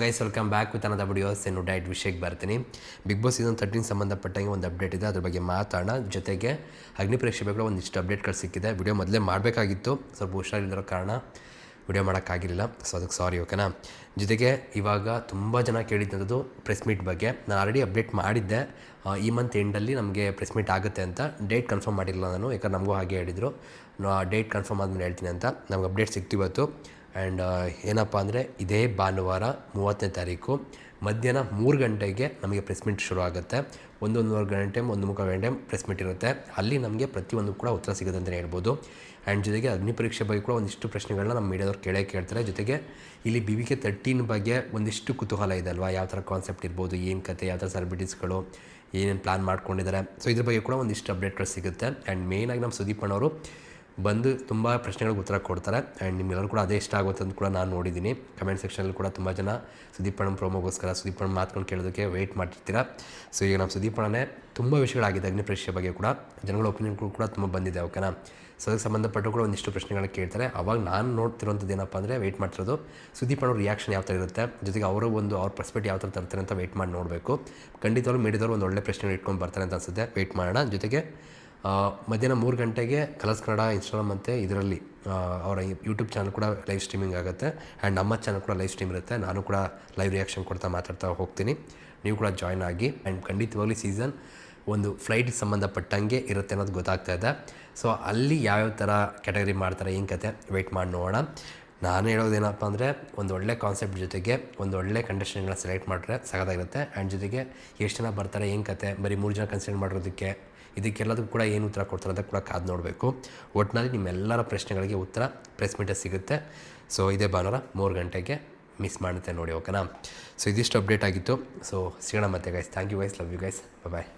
Guys welcome back with another videos. ಇನ್ನು ಡೈಟ್ ವಿಷಯಕ್ಕೆ ಬರ್ತೀನಿ. ಬಿಗ್ ಬಾಸ್ ಸೀಸನ್ 13 ಸಂಬಂಧಪಟ್ಟಂಗೆ ಒಂದು ಅಪ್ಡೇಟ್ ಇದೆ, ಅದ್ರ ಬಗ್ಗೆ ಮಾತಾಡೋಣ. ಜೊತೆಗೆ ಅಗ್ನಿ ಪರೀಕ್ಷೆ ಬಗ್ಗೆ ಒಂದಿಷ್ಟು ಅಪ್ಡೇಟ್ಗಳು ಸಿಕ್ಕಿದೆ. ವಿಡಿಯೋ ಮೊದಲೇ ಮಾಡಬೇಕಾಗಿತ್ತು, ಸ್ವಲ್ಪ ಹುಷಾರಿಲ್ಲರೋ ಕಾರಣ ವಿಡಿಯೋ ಮಾಡೋಕ್ಕಾಗಿರಲಿಲ್ಲ, ಸೊ ಅದಕ್ಕೆ ಸಾರಿ, ಓಕೆನಾ. ಜೊತೆಗೆ ಇವಾಗ ತುಂಬ ಜನ ಕೇಳಿದ್ದು ಪ್ರೆಸ್ ಮೀಟ್ ಬಗ್ಗೆ. ನಾನು ಆಲ್ರೆಡಿ ಅಪ್ಡೇಟ್ ಮಾಡಿದ್ದೆ, ಈ ಮಂತ್ ಎಂಡಲ್ಲಿ ನಮಗೆ ಪ್ರೆಸ್ ಮೀಟ್ ಆಗುತ್ತೆ ಅಂತ. ಡೇಟ್ ಕನ್ಫರ್ಮ್ ಮಾಡಿರಲಿಲ್ಲ ನಾನು, ಯಾಕಂದ್ರೆ ನಮಗೂ ಹಾಗೆ ಹೇಳಿದರು. ಡೇಟ್ ಕನ್ಫರ್ಮ್ ಆದಮೇಲೆ ಹೇಳ್ತೀನಿ ಅಂತ. ನಮ್ಗೆ ಅಪ್ಡೇಟ್ ಸಿಕ್ತು ಇವತ್ತು. ಆ್ಯಂಡ್ ಏನಪ್ಪ ಅಂದರೆ ಇದೇ ಭಾನುವಾರ 30ನೇ ತಾರೀಕು ಮಧ್ಯಾಹ್ನ 3 ಗಂಟೆಗೆ ನಮಗೆ ಪ್ರೆಸ್ ಮೀಟ್ ಶುರು ಆಗುತ್ತೆ. 1-1.5 ಗಂಟೆ 1 ಗಂಟೆ ಪ್ರೆಸ್ ಮೀಟ್ ಇರುತ್ತೆ. ಅಲ್ಲಿ ನಮಗೆ ಪ್ರತಿಯೊಂದು ಕೂಡ ಉತ್ತರ ಸಿಗುತ್ತೆ ಅಂತಲೇ ಹೇಳ್ಬೋದು. ಆ್ಯಂಡ್ ಜೊತೆಗೆ ಅಗ್ನಿ ಪರೀಕ್ಷೆ ಬಗ್ಗೆ ಕೂಡ ಒಂದಿಷ್ಟು ಪ್ರಶ್ನೆಗಳನ್ನ ನಮ್ಮ ಮೀಡಿಯಾದವ್ರು ಕೇಳ್ತಾರೆ. ಜೊತೆಗೆ ಇಲ್ಲಿ BBK 13 ಬಗ್ಗೆ ಒಂದಿಷ್ಟು ಕುತೂಹಲ ಇದೆ ಅಲ್ವಾ, ಯಾವ ಥರ ಕಾನ್ಸೆಪ್ಟ್ ಇರ್ಬೋದು, ಏನು ಕತೆ, ಯಾವ ಥರ ಸೆಲೆಬ್ರಿಟೀಸ್ಗಳು ಏನೇನು ಪ್ಲ್ಯಾನ್ ಮಾಡ್ಕೊಂಡಿದ್ದಾರೆ, ಸೊ ಇದ್ರ ಬಗ್ಗೆ ಕೂಡ ಒಂದಿಷ್ಟು ಅಪ್ಡೇಟ್ಗಳು ಸಿಗುತ್ತೆ. ಆ್ಯಂಡ್ ಮೇಯ್ನಾಗಿ ನಮ್ಮ ಸುದೀಪ್ ಅಣ್ಣವರು ಬಂದು ತುಂಬ ಪ್ರಶ್ನೆಗಳಿಗೆ ಉತ್ತರ ಕೊಡ್ತಾರೆ. ಆ್ಯಂಡ್ ನಿಮ್ಮೆಲ್ಲರೂ ಕೂಡ ಅದೇ ಇಷ್ಟ ಆಗುತ್ತೆ ಅಂತ ಕೂಡ ನಾನು ನೋಡಿದ್ದೀನಿ. ಕಮೆಂಟ್ ಸೆಕ್ಷನಲ್ಲಿ ಕೂಡ ತುಂಬ ಜನ ಸುದೀಪ್ ಅಣ್ಣನ ಪ್ರೋಮೋಗೋಸ್ಕರ, ಸುದೀಪ್ ಅಣ್ಣ ಮಾತ್ಕೊಂಡು ಕೇಳೋದಕ್ಕೆ ವೆಯ್ಟ್ ಮಾಡ್ತಿರ್ತೀರ. ಸೊ ಈಗ ನಮ್ಮ ಸುದೀಪ್ ಅಣ್ಣನೇ ತುಂಬ ವಿಷಯಗಳಾಗಿದೆ ಅಗ್ನಿ ಪರೀಕ್ಷೆ ಬಗ್ಗೆ ಕೂಡ, ಜನಗಳ ಒಪಿನಿಯನ್ಗಳು ಕೂಡ ತುಂಬ ಬಂದಿದೆ, ಓಕೆನಾ. ಸೊ ಅದಕ್ಕೆ ಸಂಬಂಧಪಟ್ಟು ಕೂಡ ಒಂದಿಷ್ಟು ಪ್ರಶ್ನೆಗಳನ್ನ ಕೇಳ್ತಾರೆ. ಅವಾಗ ನಾನು ನೋಡ್ತಿರೋಂಥದ್ದು ಏನಪ್ಪ ಅಂದರೆ, ವೆಯ್ಟ್ ಮಾಡ್ತಿರೋದು ಸುದೀಪ್ ಅಣ್ಣವ್ರ ರಿಯಾಕ್ಷನ್ ಯಾವ ಥರ ಇರುತ್ತೆ, ಜೊತೆಗೆ ಅವರು ಅವ್ರ ಪರ್ಸ್ಪೆಕ್ಟಿವ್ ಯಾವ ಥರ ತರ್ತಾರೆ ಅಂತ ವೆಯ್ಟ್ ಮಾಡಿ ನೋಡಬೇಕು. ಖಂಡಿತವಾಗ್ಲೂ ಮೀಡಿಯಾದವರು ಒಂದು ಒಳ್ಳೆ ಪ್ರಶ್ನೆಗಳು ಇಟ್ಕೊಂಡು ಬರ್ತಾರೆ ಅಂತ ಅನಿಸುತ್ತೆ. ವೆಯ್ಟ್ ಮಾಡೋಣ. ಜೊತೆಗೆ ಮಧ್ಯಾಹ್ನ 3 ಗಂಟೆಗೆ ಕಲರ್ಸ್ ಕನ್ನಡ ಇನ್ಸ್ಟಾಗ್ರಾಮ್ ಮತ್ತು ಇದರಲ್ಲಿ ಅವರ ಯೂಟ್ಯೂಬ್ ಚಾನಲ್ ಕೂಡ ಲೈವ್ ಸ್ಟ್ರೀಮಿಂಗ್ ಆಗುತ್ತೆ. ಆ್ಯಂಡ್ ನಮ್ಮ ಚಾನಲ್ ಕೂಡ ಲೈವ್ ಸ್ಟ್ರೀಮ್ ಇರುತ್ತೆ. ನಾನು ಕೂಡ ಲೈವ್ ರಿಯಾಕ್ಷನ್ ಕೊಡ್ತಾ ಮಾತಾಡ್ತಾ ಹೋಗ್ತೀನಿ, ನೀವು ಕೂಡ ಜಾಯ್ನ್ ಆಗಿ. ಆ್ಯಂಡ್ ಖಂಡಿತವಾಗ್ಲಿ ಸೀಸನ್ ಒಂದು ಫ್ಲೈಟ್ಗೆ ಸಂಬಂಧಪಟ್ಟಂಗೆ ಇರುತ್ತೆ ಅನ್ನೋದು ಗೊತ್ತಾಗ್ತಾ ಇದೆ. ಸೊ ಅಲ್ಲಿ ಯಾವ್ಯಾವ ಥರ ಕ್ಯಾಟಗರಿ ಮಾಡ್ತಾರೆ, ಏನು ಕತೆ, ವೆಯ್ಟ್ ಮಾಡಿ ನೋಡೋಣ. ನಾನು ಹೇಳೋದೇನಪ್ಪ ಅಂದರೆ, ಒಂದು ಒಳ್ಳೆ ಕಾನ್ಸೆಪ್ಟ್ ಜೊತೆಗೆ ಒಂದು ಒಳ್ಳೆ ಕಂಡೀಷನ್ಗಳನ್ನ ಸೆಲೆಕ್ಟ್ ಮಾಡಿದ್ರೆ ಸಖತ್ತಾಗಿರುತ್ತೆ. ಆ್ಯಂಡ್ ಜೊತೆಗೆ ಎಷ್ಟು ಜನ ಬರ್ತಾರೆ, ಏನು ಕತೆ, ಬರೀ 3 ಜನ ಕನ್ಸಿಡರ್ ಮಾಡಿರೋದಕ್ಕೆ ಇದಕ್ಕೆಲ್ಲದಕ್ಕೂ ಕೂಡ ಏನು ಉತ್ತರ ಕೊಡ್ತಾರೆ ಅಂತ ಕೂಡ ಕಾದು ನೋಡಬೇಕು. ಒಟ್ಟಿನಲ್ಲಿ ನಿಮ್ಮೆಲ್ಲರ ಪ್ರಶ್ನೆಗಳಿಗೆ ಉತ್ತರ ಪ್ರೆಸ್ ಮೀಟಲ್ಲಿ ಸಿಗುತ್ತೆ. ಸೊ ಇದೇ ಭಾನುವಾರ 3 ಗಂಟೆಗೆ, ಮಿಸ್ ಮಾಡುತ್ತೆ ನೋಡಿ, ಓಕೆನಾ. ಸೊ ಇದಿಷ್ಟು ಅಪ್ಡೇಟ್ ಆಗಿತ್ತು. ಸೊ ಸಿಗೋಣ ಮತ್ತೆ guys. Thank you guys, love you guys, bye.